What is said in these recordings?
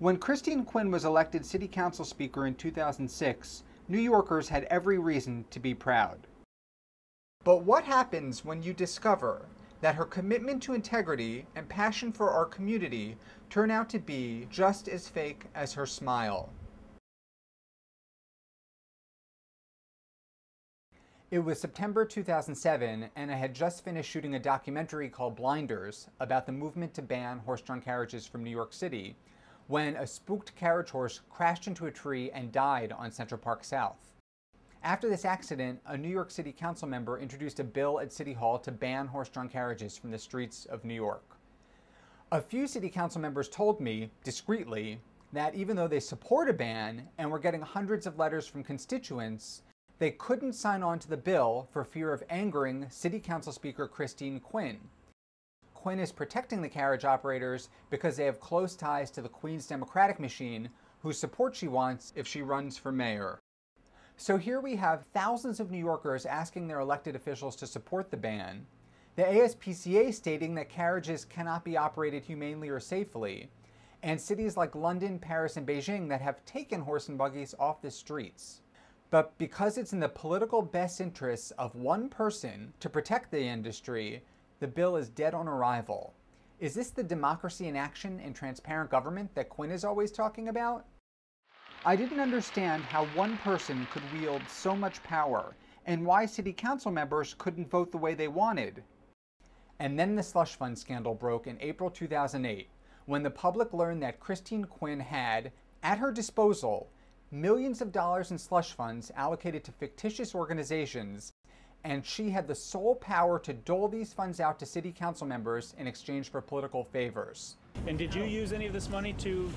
When Christine Quinn was elected City Council Speaker in 2006, New Yorkers had every reason to be proud. But what happens when you discover that her commitment to integrity and passion for our community turn out to be just as fake as her smile? It was September 2007, and I had just finished shooting a documentary called Blinders about the movement to ban horse-drawn carriages from New York City, when a spooked carriage horse crashed into a tree and died on Central Park South. After this accident, a New York City Council member introduced a bill at City Hall to ban horse-drawn carriages from the streets of New York. A few City Council members told me, discreetly, that even though they support a ban and were getting hundreds of letters from constituents, they couldn't sign on to the bill for fear of angering City Council Speaker Christine Quinn. Quinn is protecting the carriage operators because they have close ties to the Queen's Democratic machine, whose support she wants if she runs for mayor. So here we have thousands of New Yorkers asking their elected officials to support the ban, the ASPCA stating that carriages cannot be operated humanely or safely, and cities like London, Paris, and Beijing that have taken horse and buggies off the streets. But because it's in the political best interests of one person to protect the industry, the bill is dead on arrival. Is this the democracy in action and transparent government that Quinn is always talking about? I didn't understand how one person could wield so much power, and why city council members couldn't vote the way they wanted. And then the slush fund scandal broke in April 2008, when the public learned that Christine Quinn had, at her disposal, millions of dollars in slush funds allocated to fictitious organizations, and she had the sole power to dole these funds out to city council members in exchange for political favors. And did you use any of this money to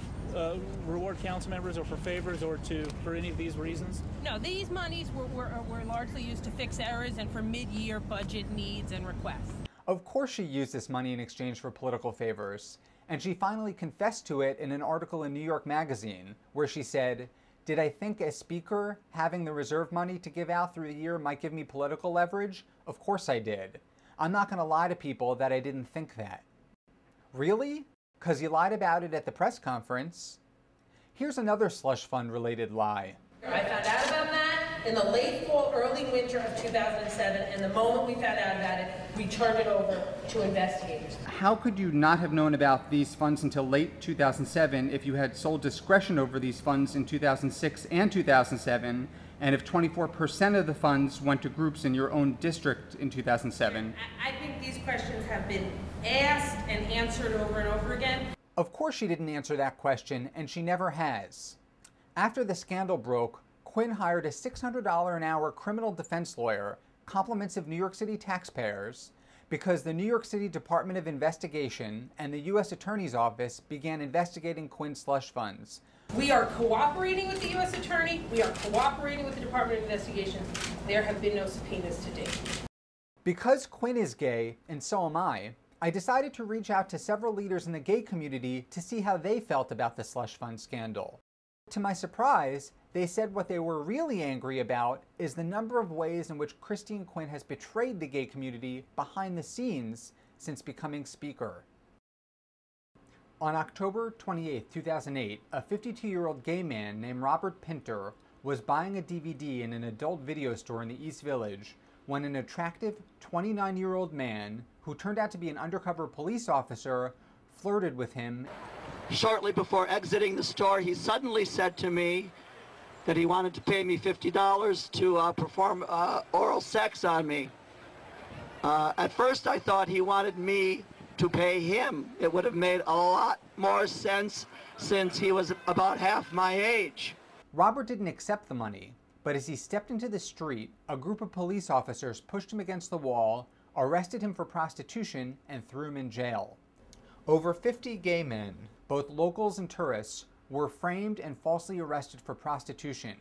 reward council members or for favors or for any of these reasons? No, these monies were largely used to fix errors and for mid-year budget needs and requests. Of course she used this money in exchange for political favors, and she finally confessed to it in an article in New York Magazine, where she said, "Did I think as speaker, having the reserve money to give out through the year might give me political leverage? Of course I did. I'm not going to lie to people that I didn't think that." Really? Because you lied about it at the press conference. Here's another slush fund related lie. I found out about that in the late fall, early winter of 2007, and the moment we found out about it, we turned it over to investigators. How could you not have known about these funds until late 2007 if you had sole discretion over these funds in 2006 and 2007, and if 24% of the funds went to groups in your own district in 2007? I think these questions have been asked and answered over and over again. Of course she didn't answer that question, and she never has. After the scandal broke, Quinn hired a $600 an hour criminal defense lawyer, compliments of New York City taxpayers, because the New York City Department of Investigation and the U.S. Attorney's Office began investigating Quinn's slush funds. We are cooperating with the U.S. Attorney. We are cooperating with the Department of Investigations. There have been no subpoenas to date. Because Quinn is gay, and so am I decided to reach out to several leaders in the gay community to see how they felt about the slush fund scandal. To my surprise, they said what they were really angry about is the number of ways in which Christine Quinn has betrayed the gay community behind the scenes since becoming speaker. On October 28, 2008, a 52-year-old gay man named Robert Pinter was buying a DVD in an adult video store in the East Village when an attractive 29-year-old man, who turned out to be an undercover police officer, flirted with him. Shortly before exiting the store, he suddenly said to me that he wanted to pay me $50 to perform oral sex on me. At first I thought he wanted me to pay him. It would have made a lot more sense since he was about half my age. Robert didn't accept the money, but as he stepped into the street, a group of police officers pushed him against the wall, arrested him for prostitution, and threw him in jail. Over 50 gay men, both locals and tourists, were framed and falsely arrested for prostitution.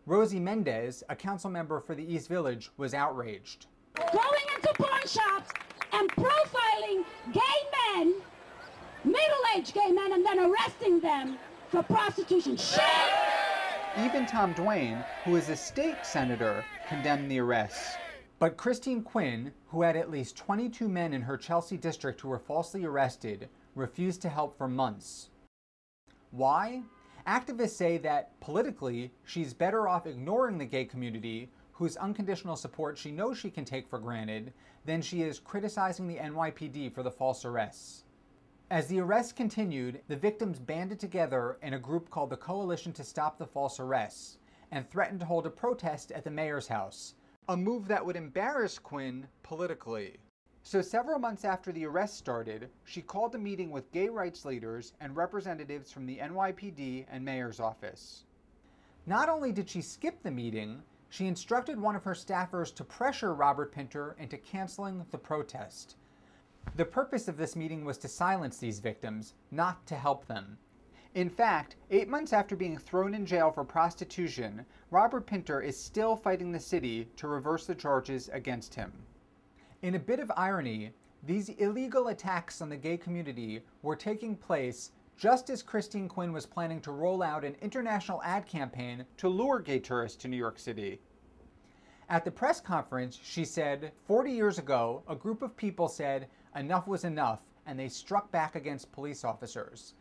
Rosie Mendez, a council member for the East Village, was outraged. Going into pawn shops and profiling gay men, middle-aged gay men, and then arresting them for prostitution. Shame! Even Tom Duane, who is a state senator, condemned the arrests. But Christine Quinn, who had at least 22 men in her Chelsea district who were falsely arrested, refused to help for months. Why? Activists say that, politically, she's better off ignoring the gay community, whose unconditional support she knows she can take for granted, than she is criticizing the NYPD for the false arrests. As the arrests continued, the victims banded together in a group called the Coalition to Stop the False Arrests and threatened to hold a protest at the mayor's house, a move that would embarrass Quinn politically. So several months after the arrest started, she called a meeting with gay rights leaders and representatives from the NYPD and mayor's office. Not only did she skip the meeting, she instructed one of her staffers to pressure Robert Pinter into canceling the protest. The purpose of this meeting was to silence these victims, not to help them. In fact, 8 months after being thrown in jail for prostitution, Robert Pinter is still fighting the city to reverse the charges against him. In a bit of irony, these illegal attacks on the gay community were taking place just as Christine Quinn was planning to roll out an international ad campaign to lure gay tourists to New York City. At the press conference, she said, 40 years ago, a group of people said enough was enough, and they struck back against police officers.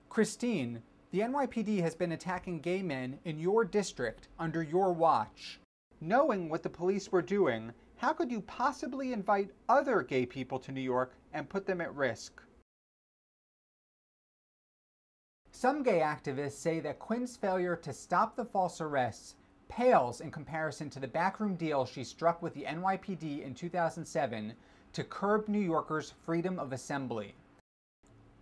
Christine, the NYPD has been attacking gay men in your district under your watch. Knowing what the police were doing, how could you possibly invite other gay people to New York and put them at risk? Some gay activists say that Quinn's failure to stop the false arrests pales in comparison to the backroom deal she struck with the NYPD in 2007 to curb New Yorkers' freedom of assembly.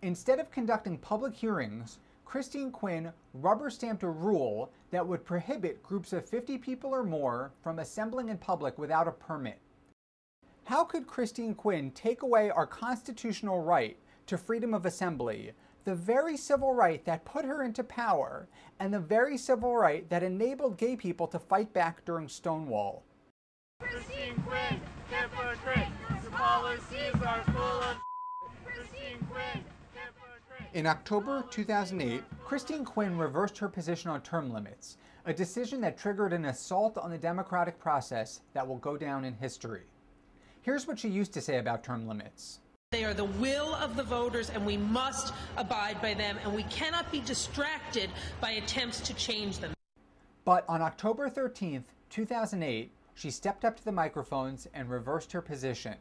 Instead of conducting public hearings, Christine Quinn rubber-stamped a rule that would prohibit groups of 50 people or more from assembling in public without a permit. How could Christine Quinn take away our constitutional right to freedom of assembly, the very civil right that put her into power, and the very civil right that enabled gay people to fight back during Stonewall? Christine Quinn, hypocrite. Your policies are full of Christine Quinn, hypocrite. In October 2008, Christine Quinn reversed her position on term limits, a decision that triggered an assault on the democratic process that will go down in history. Here's what she used to say about term limits. They are the will of the voters, and we must abide by them, and we cannot be distracted by attempts to change them. But on October 13th, 2008, she stepped up to the microphones and reversed her position.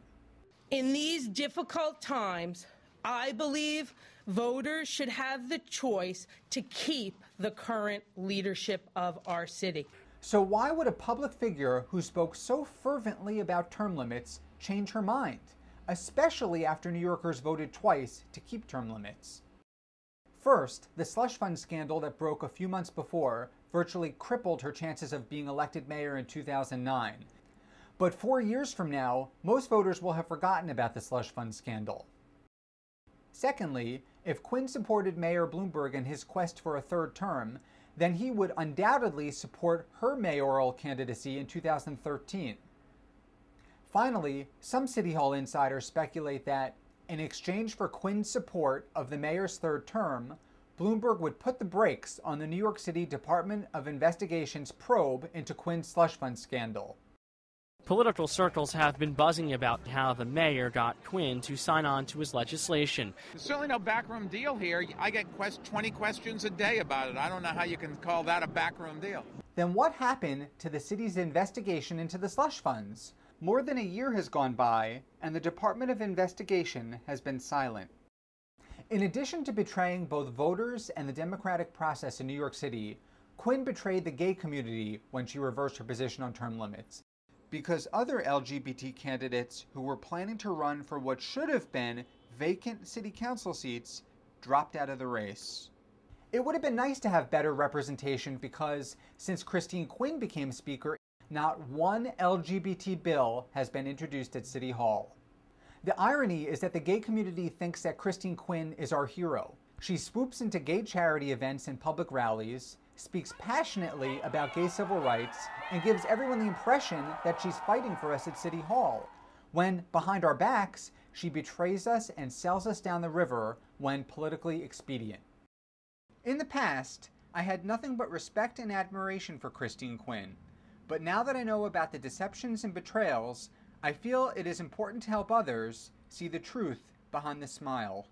In these difficult times, I believe voters should have the choice to keep the current leadership of our city. So why would a public figure who spoke so fervently about term limits change her mind, especially after New Yorkers voted twice to keep term limits? First, the slush fund scandal that broke a few months before virtually crippled her chances of being elected mayor in 2009. But 4 years from now, most voters will have forgotten about the slush fund scandal. Secondly, if Quinn supported Mayor Bloomberg in his quest for a third term, then he would undoubtedly support her mayoral candidacy in 2013. Finally, some City Hall insiders speculate that, in exchange for Quinn's support of the mayor's third term, Bloomberg would put the brakes on the New York City Department of Investigation's probe into Quinn's slush fund scandal. Political circles have been buzzing about how the mayor got Quinn to sign on to his legislation. There's certainly no backroom deal here. I get 20 questions a day about it. I don't know how you can call that a backroom deal. Then what happened to the city's investigation into the slush funds? More than a year has gone by, and the Department of Investigation has been silent. In addition to betraying both voters and the democratic process in New York City, Quinn betrayed the gay community when she reversed her position on term limits, because other LGBT candidates who were planning to run for what should have been vacant city council seats dropped out of the race. It would have been nice to have better representation because, since Christine Quinn became Speaker, not one LGBT bill has been introduced at City Hall. The irony is that the gay community thinks that Christine Quinn is our hero. She swoops into gay charity events and public rallies, speaks passionately about gay civil rights, and gives everyone the impression that she's fighting for us at City Hall, when, behind our backs, she betrays us and sells us down the river when politically expedient. In the past, I had nothing but respect and admiration for Christine Quinn, but now that I know about the deceptions and betrayals, I feel it is important to help others see the truth behind the smile.